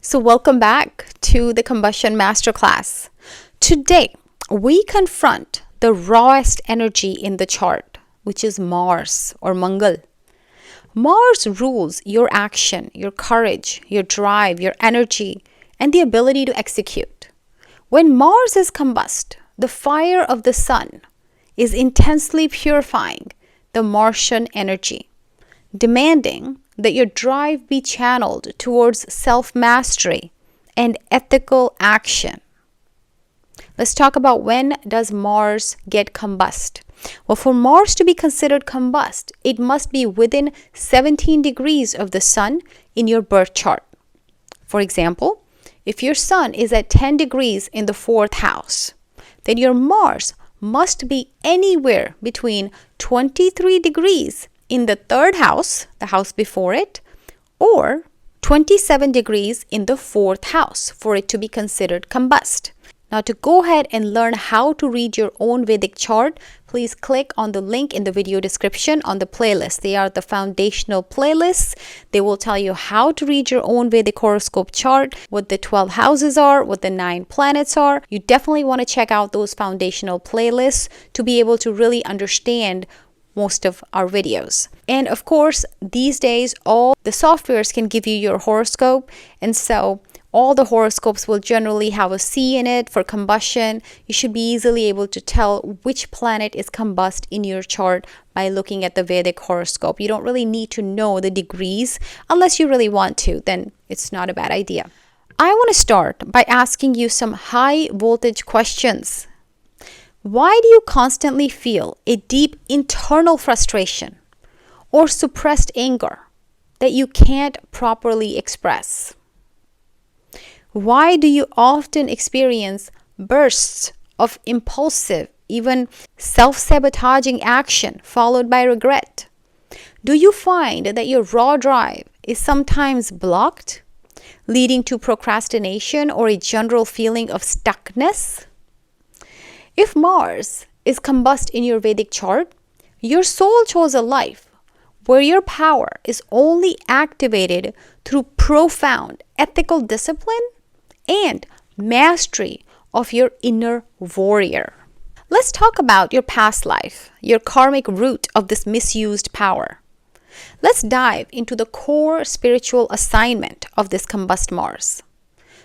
So welcome back to the Combustion Masterclass. Today, we confront the rawest energy in the chart, which is Mars or Mangal. Mars rules your action, your courage, your drive, your energy, and the ability to execute. When Mars is combust, the fire of the sun is intensely purifying the Martian energy, demanding that your drive be channeled towards self-mastery and ethical action. Let's talk about when does Mars get combust. Well, for Mars to be considered combust, it must be within 17 degrees of the sun in your birth chart. For example, if your sun is at 10 degrees in the 4th house, then your Mars must be anywhere between 23 degrees in the 3rd house, the house before it, or 27 degrees in the 4th house for it to be considered combust. Now, to go ahead and learn how to read your own Vedic chart, please click on the link in the video description on the playlist. They are the foundational playlists. They will tell you how to read your own Vedic horoscope chart, what the 12 houses are, what the 9 planets are. You definitely want to check out those foundational playlists to be able to really understand most of our videos. And of course, these days, all the softwares can give you your horoscope. And so all the horoscopes will generally have a C in it for combustion. You should be easily able to tell which planet is combust in your chart by looking at the Vedic horoscope. You don't really need to know the degrees unless you really want to, then it's not a bad idea. I want to start by asking you some high voltage questions. Why do you constantly feel a deep internal frustration or suppressed anger that you can't properly express? Why do you often experience bursts of impulsive, even self-sabotaging action followed by regret? Do you find that your raw drive is sometimes blocked, leading to procrastination or a general feeling of stuckness? If Mars is combust in your Vedic chart, your soul chose a life where your power is only activated through profound ethical discipline and mastery of your inner warrior. Let's talk about your past life, your karmic root of this misused power. Let's dive into the core spiritual assignment of this combust Mars.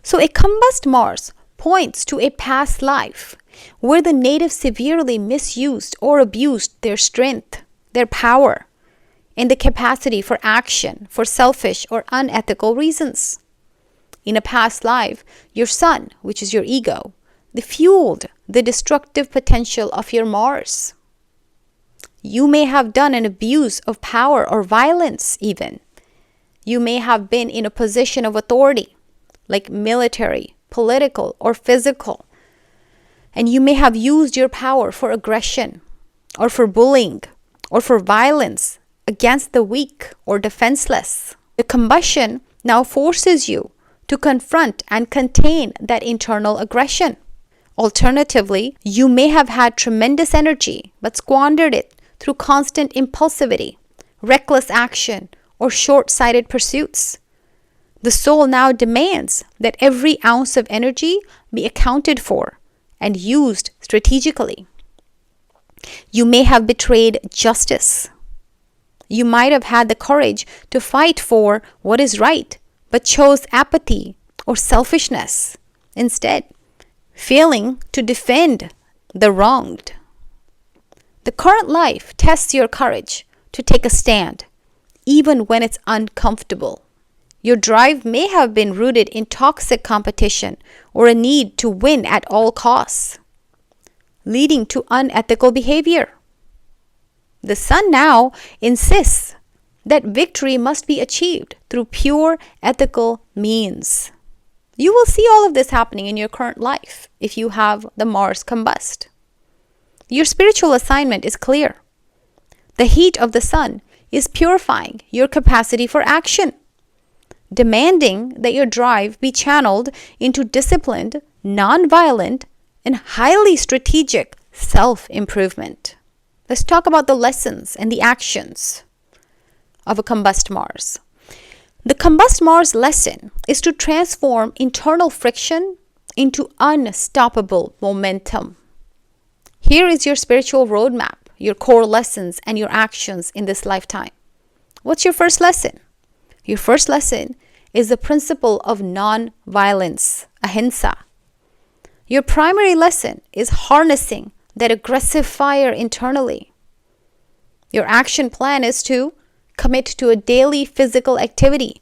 So a combust Mars points to a past life where the native severely misused or abused their strength, their power, and the capacity for action for selfish or unethical reasons. In a past life, your sun, which is your ego, fueled the destructive potential of your Mars. You may have done an abuse of power or violence even. You may have been in a position of authority, like military, political, or physical. And you may have used your power for aggression, or for bullying, or for violence against the weak or defenseless. The combustion now forces you to confront and contain that internal aggression. Alternatively, you may have had tremendous energy but squandered it through constant impulsivity, reckless action, or short-sighted pursuits. The soul now demands that every ounce of energy be accounted for and used strategically. You may have betrayed justice. You might have had the courage to fight for what is right, but chose apathy or selfishness instead, failing to defend the wronged. The current life tests your courage to take a stand, even when it's uncomfortable. Your drive may have been rooted in toxic competition or a need to win at all costs, leading to unethical behavior. The sun now insists that victory must be achieved through pure ethical means. You will see all of this happening in your current life if you have the Mars combust. Your spiritual assignment is clear. The heat of the sun is purifying your capacity for action, demanding that your drive be channeled into disciplined, non-violent, and highly strategic self-improvement. Let's talk about the lessons and the actions of a combust Mars. The Combust Mars lesson is to transform internal friction into unstoppable momentum. Here is your spiritual roadmap, your core lessons, and your actions in this lifetime. What's your first lesson? Your first lesson is the principle of non-violence, Ahimsa. Your primary lesson is harnessing that aggressive fire internally. Your action plan is to commit to a daily physical activity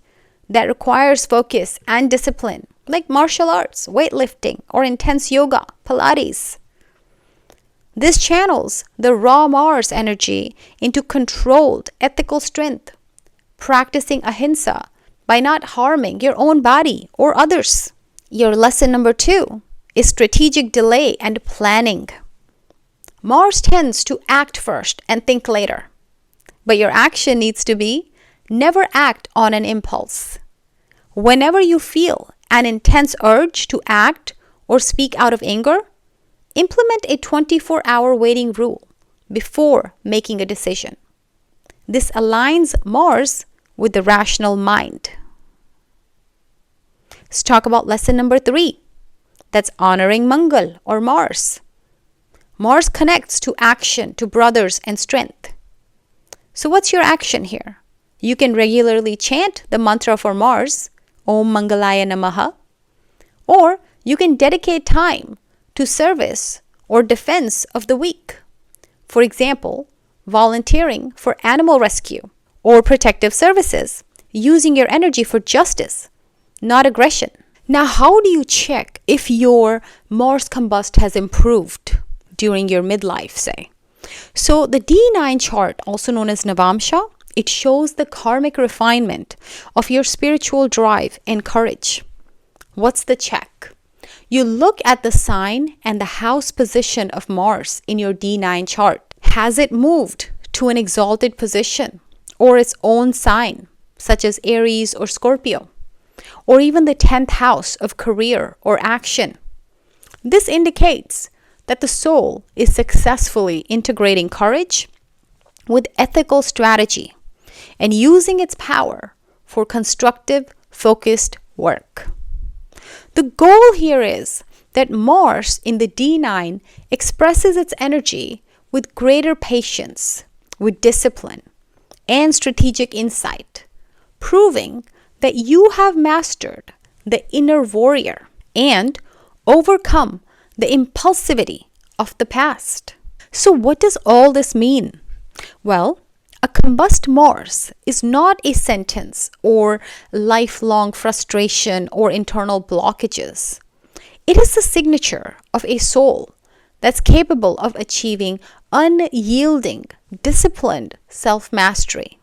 that requires focus and discipline, like martial arts, weightlifting, or intense yoga, Pilates. This channels the raw Mars energy into controlled ethical strength, practicing ahimsa by not harming your own body or others. Your lesson number 2 is strategic delay and planning. Mars tends to act first and think later, but your action needs to be never act on an impulse. Whenever you feel an intense urge to act or speak out of anger, implement a 24-hour waiting rule before making a decision. This aligns Mars with the rational mind. Let's talk about lesson number 3. That's honoring Mangal or Mars. Mars connects to action, to brothers and strength. So what's your action here? You can regularly chant the mantra for Mars, Om Mangalaya Namaha, or you can dedicate time to service or defense of the weak. For example, volunteering for animal rescue or protective services, using your energy for justice, not aggression. Now, how do you check if your Mars combust has improved during your midlife, say? So the D9 chart, also known as Navamsha, it shows the karmic refinement of your spiritual drive and courage. What's the check? You look at the sign and the house position of Mars in your D9 chart. Has it moved to an exalted position or its own sign, such as Aries or Scorpio, or even the 10th house of career or action? This indicates that the soul is successfully integrating courage with ethical strategy and using its power for constructive, focused work. The goal here is that Mars in the D9 expresses its energy with greater patience, with discipline, and strategic insight, proving that you have mastered the inner warrior and overcome the impulsivity of the past. So what does all this mean? Well, a combust Mars is not a sentence or lifelong frustration or internal blockages. It is the signature of a soul that's capable of achieving unyielding, disciplined self-mastery.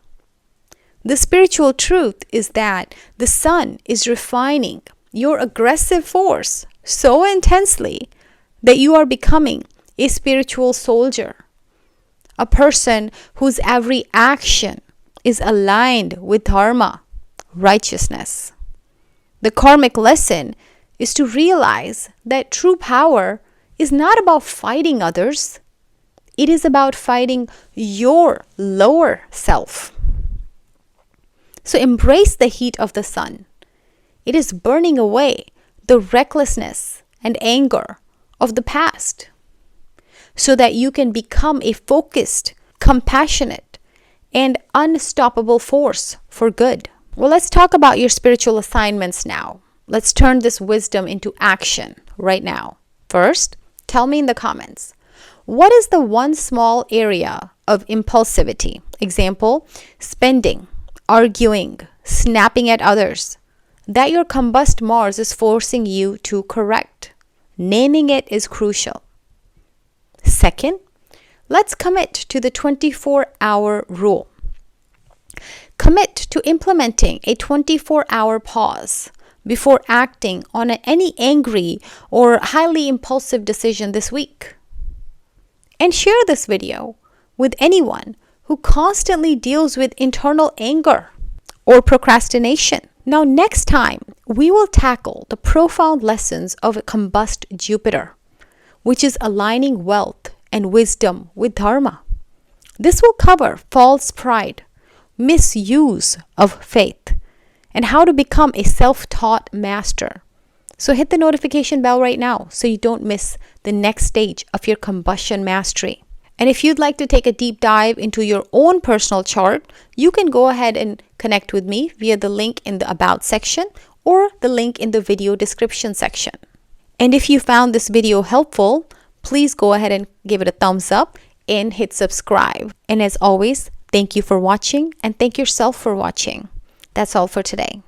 The spiritual truth is that the sun is refining your aggressive force so intensely that you are becoming a spiritual soldier, a person whose every action is aligned with Dharma, righteousness. The karmic lesson is to realize that true power is not about fighting others. It is about fighting your lower self. So embrace the heat of the sun. It is burning away the recklessness and anger of the past, so that you can become a focused, compassionate, and unstoppable force for good. Well, let's talk about your spiritual assignments now. Let's turn this wisdom into action right now. First, tell me in the comments, what is the one small area of impulsivity? Example, spending, arguing, snapping at others, that your combust Mars is forcing you to correct. Naming it is crucial. Second, let's commit to the 24-hour rule. Commit to implementing a 24-hour pause before acting on any angry or highly impulsive decision this week. And share this video with anyone who constantly deals with internal anger or procrastination. Now, next time, we will tackle the profound lessons of a combust Jupiter, which is aligning wealth and wisdom with Dharma. This will cover false pride, misuse of faith, and how to become a self-taught master. So hit the notification bell right now so you don't miss the next stage of your combustion mastery. And if you'd like to take a deep dive into your own personal chart, you can go ahead and connect with me via the link in the About section or the link in the video description section. And if you found this video helpful, please go ahead and give it a thumbs up and hit subscribe. And as always, thank you for watching and thank yourself for watching. That's all for today.